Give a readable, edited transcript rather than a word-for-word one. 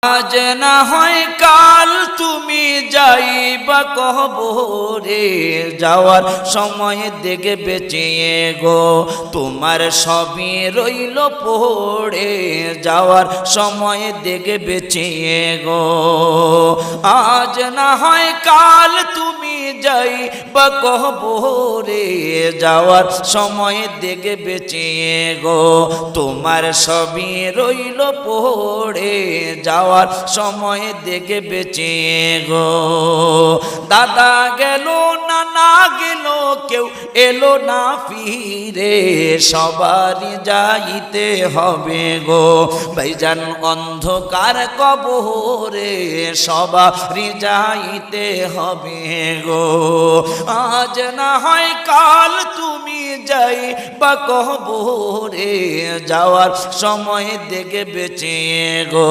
আজ না হয় কাল তুমি যাইবা কবরে, যাওয়ার সময় দেখে বেঁচিয়ে গো তোমার সবই রইল পড়ে, যাওয়ার সময় দেখে বেঁচিয়ে গো। আজ না হয় কাল তুমি যাইবা কবরে, যাওয়ার সময় দেখে বেঁচিয়ে গো তোমার সবই রইল পড়ে, যাওয়ার সময় দেখে বেঁচিয়ে গো। দাদা গেল নানা গেল কেউ এলো না ফিরে, সবারই যাইতে হবে গো ভাইজান অন্ধকার কবরে, সবারই যাইতে হবে গো। আজ না হয় কাল তুমি যাইবা কবরে, যাওয়ার সময় দেখে বেঁচিয়ে গো